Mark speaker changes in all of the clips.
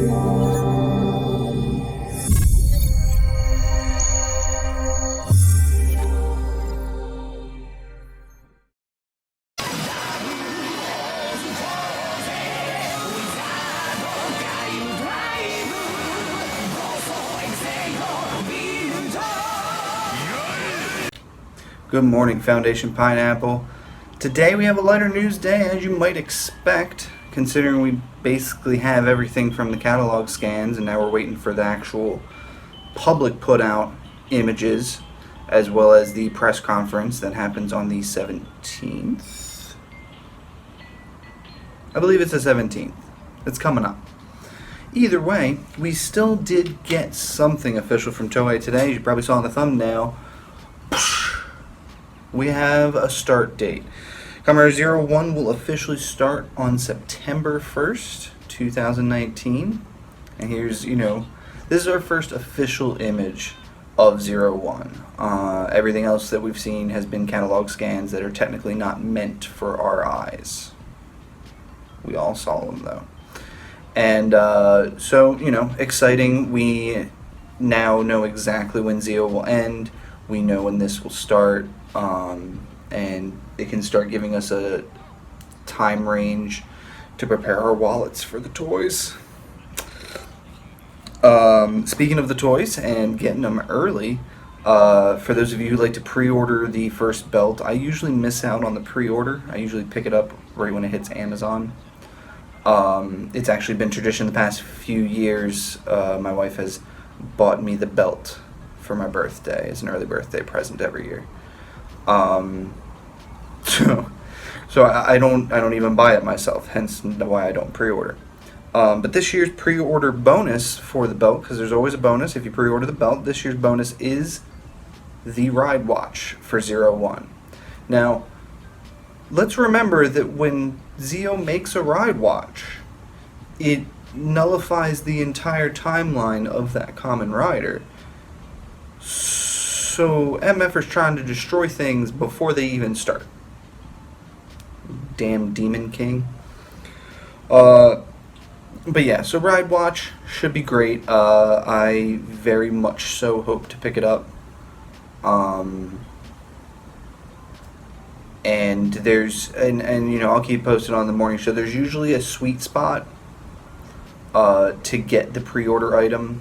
Speaker 1: Good morning, Foundation Pineapple. Today we have a lighter news day, as you might expect, considering we basically have everything from the catalog scans, and now we're waiting for the actual public put out images, as well as the press conference that happens on the 17th. I believe it's the 17th. It's coming up. Either way, we still did get something official from Toei today. As you probably saw in the thumbnail, we have a start date. Kamen Rider Zero-One will officially start on September 1st, 2019. And here's, this is our first official image of Zero-One. Everything else that we've seen has been catalog scans that are technically not meant for our eyes. We all saw them though. And so, exciting. We now know exactly when Zeo will end. We know when this will start. And it can start giving us a time range to prepare our wallets for the toys. Speaking of the toys and getting them early, for those of you who like to pre-order the first belt, I usually miss out on the pre-order. I usually pick it up right when it hits Amazon. It's actually been tradition the past few years. My wife has bought me the belt for my birthday as an early birthday present every year. So I don't even buy it myself, hence why I don't pre-order. But this year's pre-order bonus for the belt, because there's always a bonus if you pre-order the belt, this year's bonus is the ride watch for Zero-One. Now, let's remember that when Zeo makes a ride watch, it nullifies the entire timeline of that Kamen Rider. So MF is trying to destroy things before they even start. Damn Demon King. But yeah, so Ride Watch should be great. I very much so hope to pick it up. And there's and I'll keep posted on the morning show. There's usually a sweet spot to get the pre-order item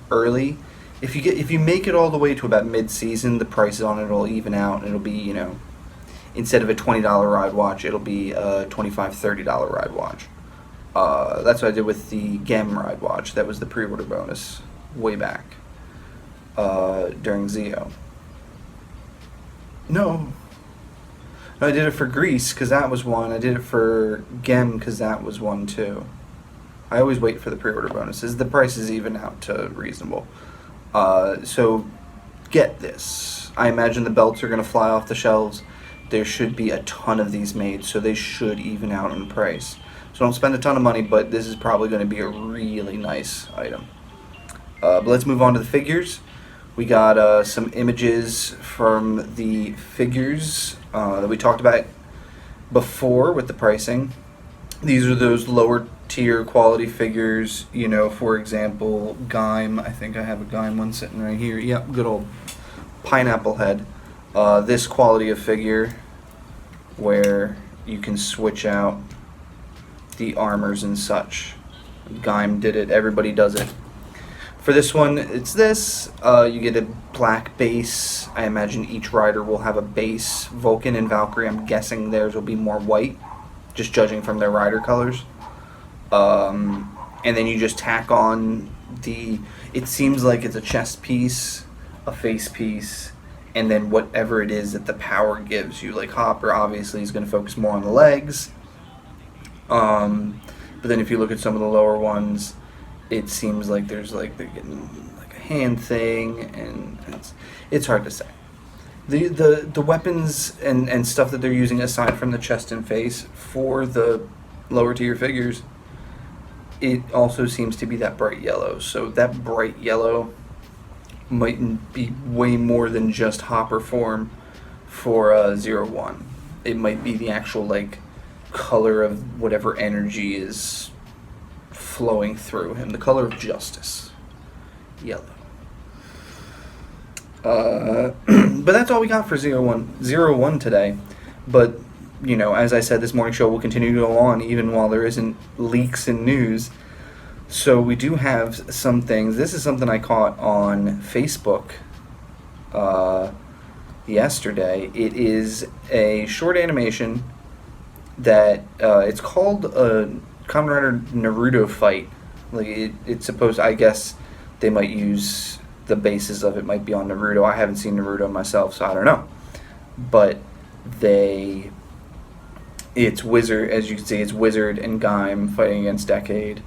Speaker 1: early. If you make it all the way to about mid-season, the prices on it will even out, and it'll be, instead of a $20 ride watch, it'll be a $25, $30 ride watch. That's what I did with the Gem ride watch. That was the pre-order bonus way back during Zeo. No, I did it for Grease because that was one. I did it for Gem because that was one too. I always wait for the pre-order bonuses. The prices even out to reasonable. So get this. I imagine the belts are going to fly off the shelves. There should be a ton of these made, so they should even out in price. So don't spend a ton of money, but this is probably going to be a really nice item. But let's move on to the figures. We got some images from the figures that we talked about before with the pricing. These are those lower tier quality figures, for example, Gaim. I think I have a Gaim one sitting right here. Yep, good old pineapple head. This quality of figure where you can switch out the armors and such. Gaim did it, everybody does it. For this one, it's this. You get a black base. I imagine each rider will have a base. Vulcan and Valkyrie, I'm guessing theirs will be more white, just judging from their rider colors. And then you just tack on it seems like it's a chest piece, a face piece, and then whatever it is that the power gives you. Like Hopper obviously is going to focus more on the legs. But then if you look at some of the lower ones, it seems like they're getting like a hand thing, and it's hard to say. The weapons and stuff that they're using aside from the chest and face for the lower tier figures, it also seems to be that bright yellow. So that bright yellow might be way more than just Hopper form for Zero-One. It might be the actual color of whatever energy is flowing through him. The color of justice. Yellow. But that's all we got for Zero-One today. But, you know, as I said, this morning show will continue to go on even while there isn't leaks and news. So we do have some things. This is something I caught on Facebook yesterday. It is a short animation that it's called a Kamen Rider Naruto fight. Like it's supposed. I guess they might use the basis of it might be on Naruto. I haven't seen Naruto myself, so I don't know. But it's Wizard, as you can see, it's Wizard and Gaim fighting against Decade.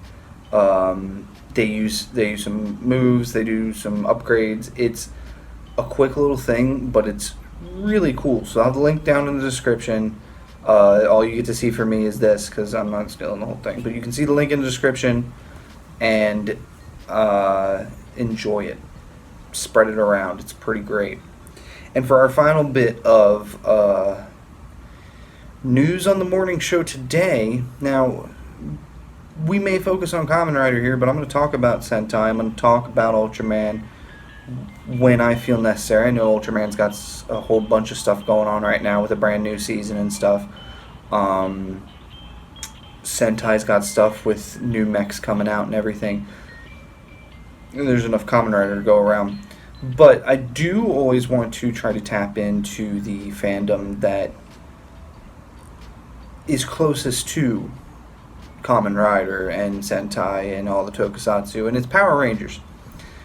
Speaker 1: They use some moves, they do some upgrades. It's a quick little thing, but it's really cool. So I'll have the link down in the description. All you get to see from me is this, because I'm not stealing the whole thing. But you can see the link in the description and enjoy it. Spread it around. It's pretty great. And for our final bit of news on the morning show today, now we may focus on Kamen Rider here, but I'm going to talk about Sentai. I'm going to talk about Ultraman when I feel necessary. I know Ultraman's got a whole bunch of stuff going on right now with a brand new season and stuff. Sentai's got stuff with new mechs coming out and everything. And there's enough Kamen Rider to go around. But I do always want to try to tap into the fandom that is closest to Kamen Rider and Sentai and all the tokusatsu, and it's Power Rangers.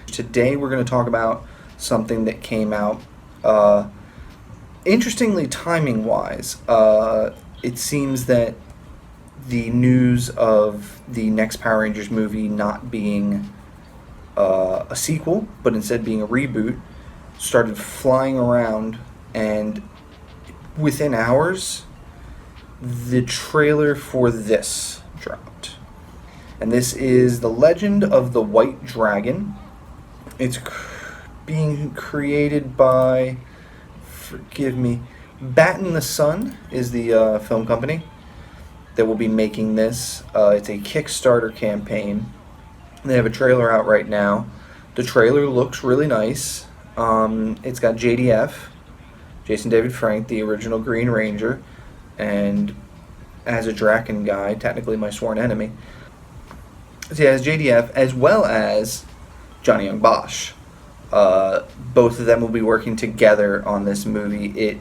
Speaker 1: Today we're going to talk about something that came out, interestingly timing-wise. It seems that the news of the next Power Rangers movie not being a sequel, but instead being a reboot, started flying around, and within hours, the trailer for this dropped. And this is The Legend of the White Dragon. It's being created by, forgive me, Batten the Sun is the film company that will be making this. It's a Kickstarter campaign. They have a trailer out right now. The trailer looks really nice. It's got JDF, Jason David Frank, the original Green Ranger, and as a Draken guy, technically my sworn enemy. So yeah, as JDF, as well as Johnny Young Bosch. Both of them will be working together on this movie.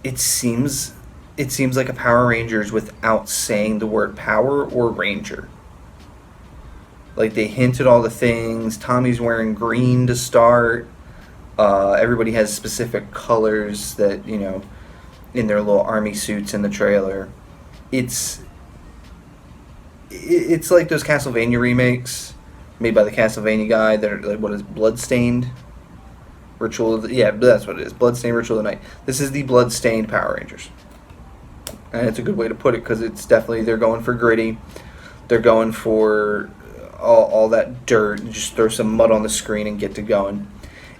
Speaker 1: It seems like a Power Rangers without saying the word power or ranger. Like, they hinted all the things. Tommy's wearing green to start. Everybody has specific colors that, you know, in their little army suits in the trailer. It's like those Castlevania remakes made by the Castlevania guy that are, like, what is it, Bloodstained? That's what it is. Bloodstained Ritual of the Night. This is the Bloodstained Power Rangers. And it's a good way to put it, because it's definitely, they're going for gritty. They're going for all that dirt. Just throw some mud on the screen and get to going.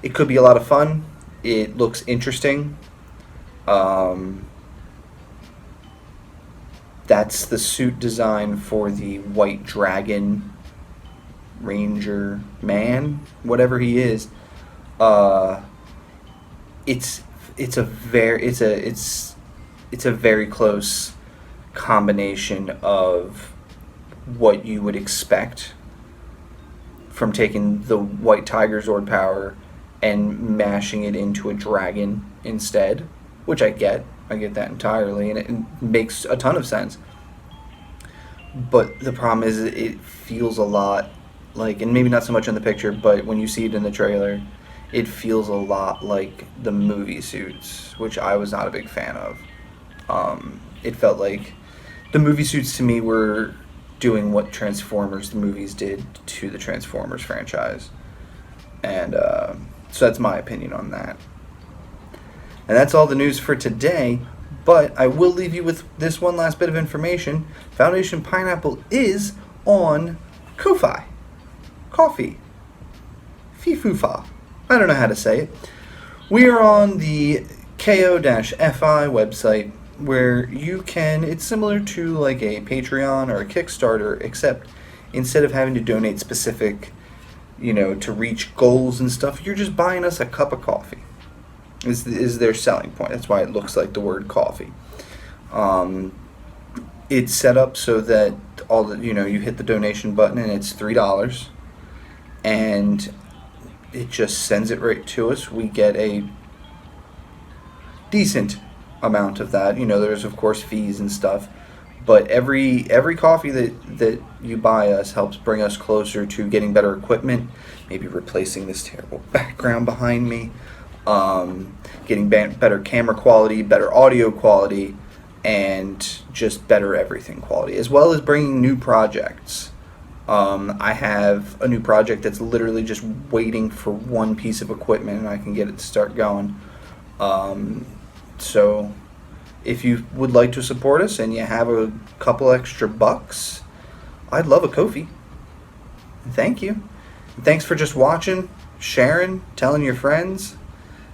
Speaker 1: It could be a lot of fun. It looks interesting. That's the suit design for the White Dragon Ranger man, whatever he is. It's a very close combination of what you would expect from taking the White Tiger Zord power and mashing it into a dragon instead, which I get that entirely, and it makes a ton of sense. But the problem is it feels a lot like, and maybe not so much in the picture, but when you see it in the trailer, it feels a lot like the movie suits, which I was not a big fan of. It felt like the movie suits to me were doing what Transformers the movies did to the Transformers franchise. And so that's my opinion on that. And that's all the news for today, but I will leave you with this one last bit of information. Foundation Pineapple is on Ko-Fi. Coffee. Fifufa. I don't know how to say it. We are on the ko-fi website, where you can, it's similar to like a Patreon or a Kickstarter, except instead of having to donate specific, to reach goals and stuff, you're just buying us a cup of coffee. Is their selling point. That's why it looks like the word coffee. It's set up so that you hit the donation button and it's $3, and it just sends it right to us. We get a decent amount of that. There's of course fees and stuff, but every coffee that you buy us helps bring us closer to getting better equipment, maybe replacing this terrible background behind me, getting better camera quality, better audio quality, and just better everything quality, as well as bringing new projects. I have a new project that's literally just waiting for one piece of equipment and I can get it to start going. So if you would like to support us and you have a couple extra bucks, I'd love a Ko-fi. Thank you. And thanks for just watching, sharing, telling your friends.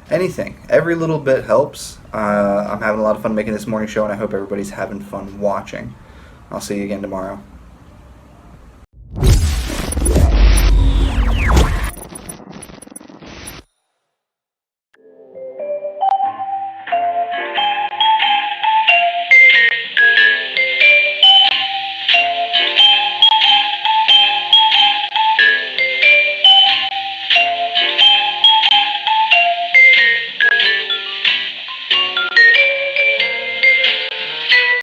Speaker 1: Anything. Every little bit helps. I'm having a lot of fun making this morning show, and I hope everybody's having fun watching. I'll see you again tomorrow.